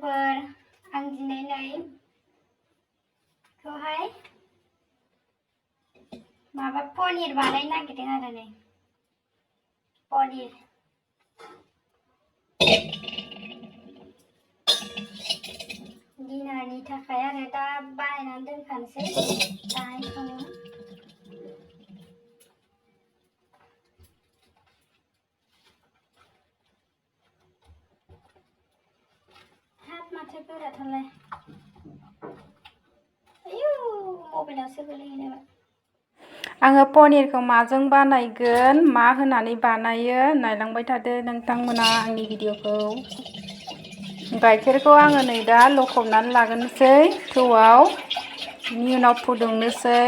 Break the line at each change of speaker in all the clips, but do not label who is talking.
लोगोफोर आं दिनै खौहाय माबा पनिर बानायनो नागिरदों आरो नै पनिर दिनारनि थाखाय आरो दा बानायनानै दोनखानोसै दाहाय सङो हाब माथो गोराथारलाय आयौ मबाइलावसो गोलैहैनाय आङो पनिरखौ माजों बानायगोन मा होनानै बानायो नायलांबाय थादो नोंथांमोना आंनि भिडिअखौ गाइखेरखौ आङो नै दा लखबनानै लागोनसै थौआव बिनि उनाव फुदुंनोसै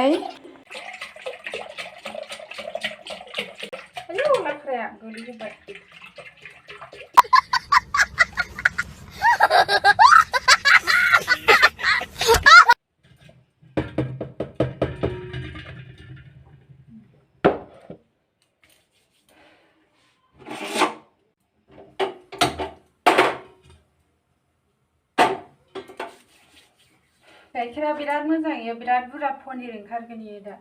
आयौ लाख्राया गोलैजोब्बाय गाइखेरा बिराद मोजां इयो बिराद बुरजा पनिर ओंखारगोन इयो दा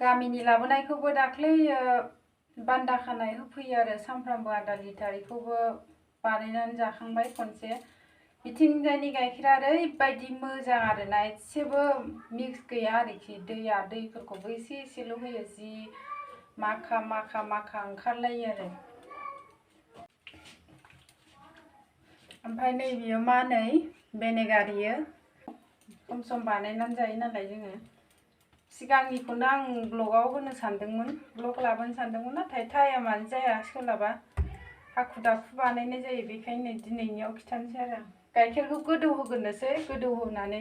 गामिनि लाबोनायखौबो दाख्लै बान्दा खानाय होफैयो आरो सामफ्रामबो आधा लिटार इखौबो बानायनानै जाखांबाय खनसे बिथिंजायनि गाइखेरा ओरैबायदि मोजां आरोना एसेबो मिक्स गैया आरोखि दैफोरखौबो एसेल' होयो जि माखा माखा माखा ओंखारलायो आरो ओमफ्राय नैबेयो मा नै भेनेगार इयो सम सम बानायनानै जायो नालाय जोङो सिगांनिखौनो आं ब्लगाव होनो सानदोंमोन ब्लग लाबोनो सानदोंमोन नाथाय टाइमानो जाया सोलाबा हाखु दाखु बानायनाय जायो बेखायनो दिनैनियाव खिथानोसै आरो गाइखेरखौ गोदौ होग्रोनोसै गोदौ होनानै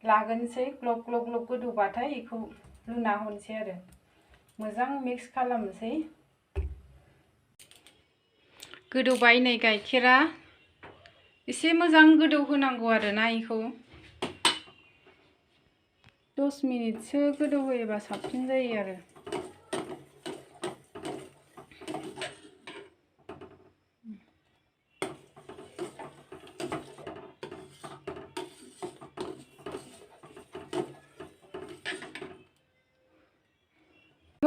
लागोनसै ग्लब ग्लब ग्लब गोदौबाथाय बेखौ लुना होनोसै आरो मोजां मिक्स खालामनोसै गोदौबाय नै गाइखेरा एसे मोजां गोदौ होनांगौ आरोना बेखौ 10 मिनिटसो गोदौ होयोबा साबसिन जायो आरो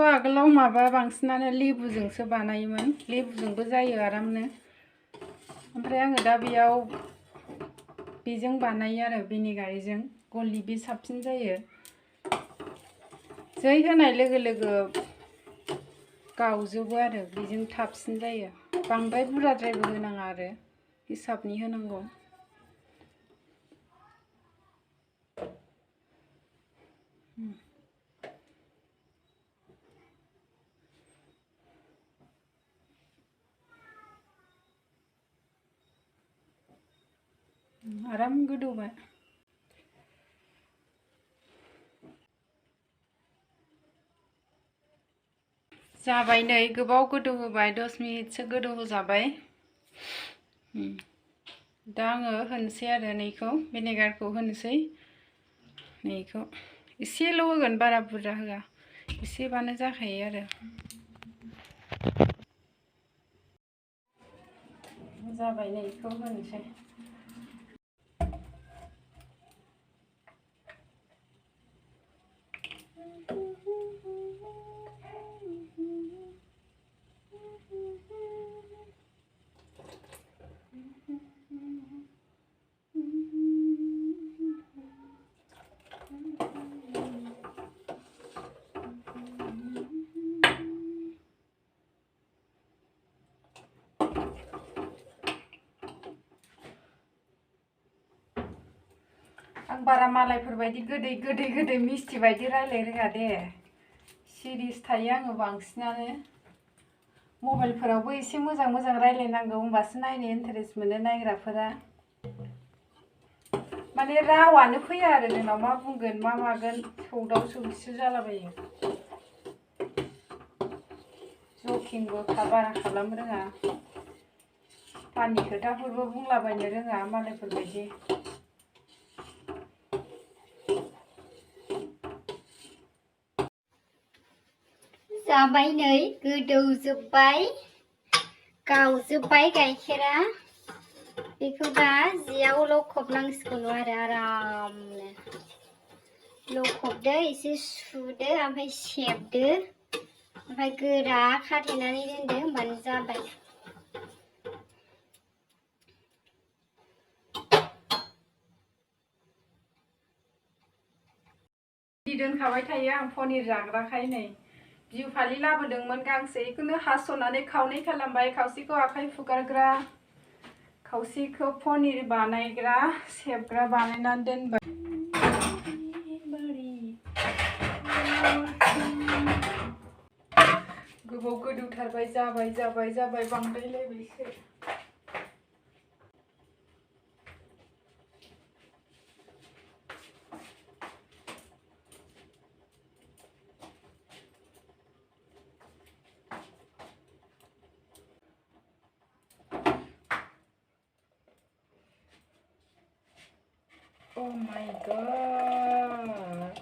आगोलाव माबा बांसिनानो लेबुजोंसो बानायोमोन लेबुजोंबो जायो आरामनो ओमफ्राय आङो दा बेयाव बेजों बानायो आरो भिनेगारजों गलि बे साबसिन जायो जै होनाय लोगो लोगो गावजोबो आरो बेजों थाबसिन जायो बांद्राय बुरजाद्रायबो होनाङा आरो हिसाबनि होनांगौ आराम गोदौबाय जाबाय नै गोबाव गोदौ होबाय 10 मिनिटसो गोदौ होजाबाय दा आङो होनोसै आरो नैखौ भिनेगारखौ होनोसै नैखौ एसेल' होगोन बारा बुरजा होआ एसेबानो जाखायो आरो जाबाय नैखौ होनोसै आं बारा मालायफोरबायदि गोदै मिस्टि बायदि रायलाय रोङा दे सिरियास थायो आङो बांसिनानो मबाइलफोरावबो एसे मोजां रायलायनांगौ होमबासो नायनो इन्टारेस्ट मोनो नायग्राफोरा माने रावानो फैया आरो जोंनाव मा बुंगोन मा मागोन सौदाव सौदिसो जालाबायो जकिंबो बारा खालामनो रोङा फानि खोथाफोरबो बुंलाबायनो रोङा मालायफोरबायदि
जाबाय नै गोदौजोब्बाय गावजोब्बाय गाइखेरा बेखौ दा जियाव लखबनांसिगौ आरो आरामनो लखबदो एसे सुदो ओमफ्राय सेबदो ओमफ्राय गोरा खाथेनानै दोनदो होमबानो जाबाय
दोनखाबाय थायो आं पनिर जाग्राखाय नै बिहु फालि लाबोदोंमोन गांसे बेखौनो हास'नानै खावनै खालामबाय खावसेखौ आखाइ फुगारग्रा खावसेखौ पनिर बानायग्रा सेबग्रा बानायनानै दोनबाय गोबाव गोदौथारबाय जाबाय बांद्रायलायबायसो Oh my god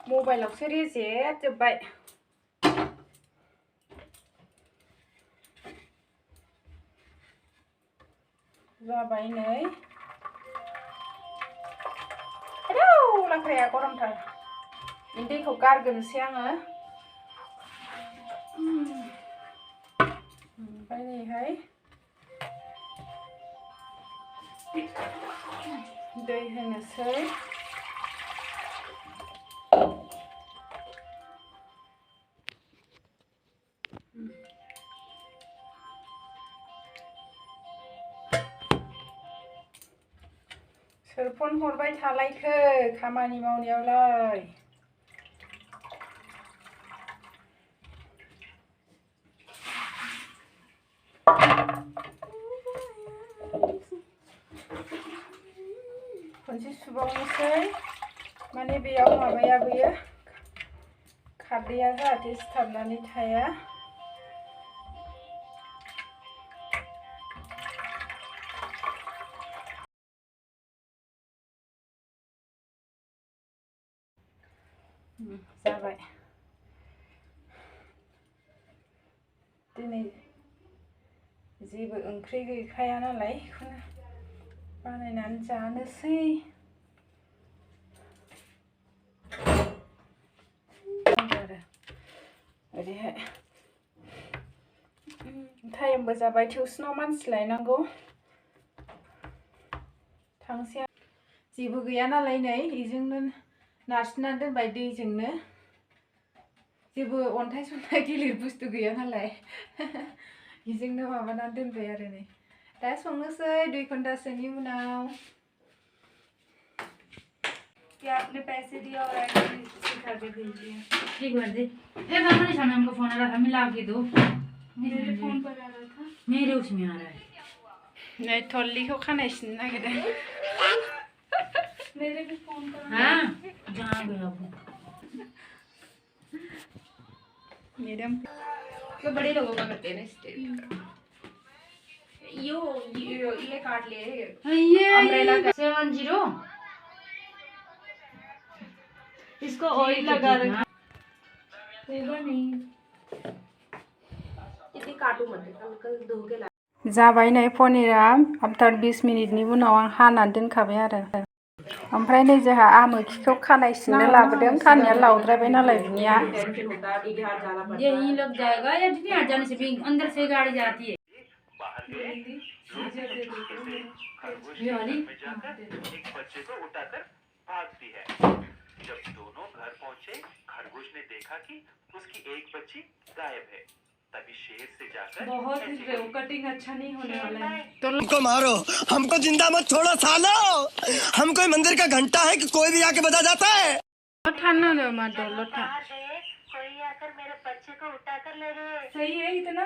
मबाइलावसो रेजेबजोब्बाय जाबाय नै आयौ लांख्राया गरमथार दैखौ गारग्रोनोसै आङो ओमफ्राय नैहाय दै होनोसै सोर फन हरबाय थालायखो खामानि मावनायावलाय खनसे सुबावनोसै माने बेयाव माबाया बैयो खारदैया जाहाथे सिथाबनानै थाया जाबाय दिनै जेबो ओंख्रि गैखाया नालाय बेखौनो बानायनानै जानोसै ओरैहाय टाइमबो जाबाय टिउसनाव मानसि लायनांगौ थांसै जेबो गैया नालाय नै बेजोंनो नारसिननानै दोनबाय दैजोंनो जेबो अन्थाइ सन्थाइ गिलिर बुस्थु गैया नालाय बेजोंनो माबानानै दोनबाय आरो नै दा संनोसै 2 घन्टासोनि उनाव क्या आपने पैसे दिया और एक्टिंग सिखा के भेजिए
ठीक कर दे ए मामा ने सामने हमको फोन आ रहा था मिला के दो
मेरे फोन पर आ रहा था
मेरे उसमें आ रहा है
नहीं थोली को खाना इसने ना किधर मेरे भी फोन पर
हाँ जहाँ गया वो
मैडम तो बड़े लोगों का करते हैं ना स्टेट ये काट ले
ये
अम्ब्रेला
70
इसको ऑयल लगा रखा
होगा नहीं
इतनी काटू मत कल धो के ला जाबाय नै पनिरा आफ्टर 20 मिनिटनि उनाव आं हानानै दोनखाबाय आरो ओमफ्राय नै जोंहा आमोखिखौ खानाय सिननो लाबोदों खानाया लावद्रायबाय नालाय बिनिया
यही लग जाएगा या जितनी हट जाने से भी अंदर से गाड़ी जाती है ये वाली
एक बच्चे को उठाकर भागती है जब दोनों घर पहुंचे खरगोश ने देखा कि उसकी एक बच्ची गायब है तभी शेर से जाकर
बहुत कटिंग अच्छा नहीं होने वाला है
तो हमको मारो हमको जिंदा मत छोड़ो सालो हम कोई मंदिर का घंटा है कि कोई भी आके बजा जाता है
ठाना दो मत दो लोटा
कोई आकर मेरे बच्चे को उठाकर ले गए
सही है इतना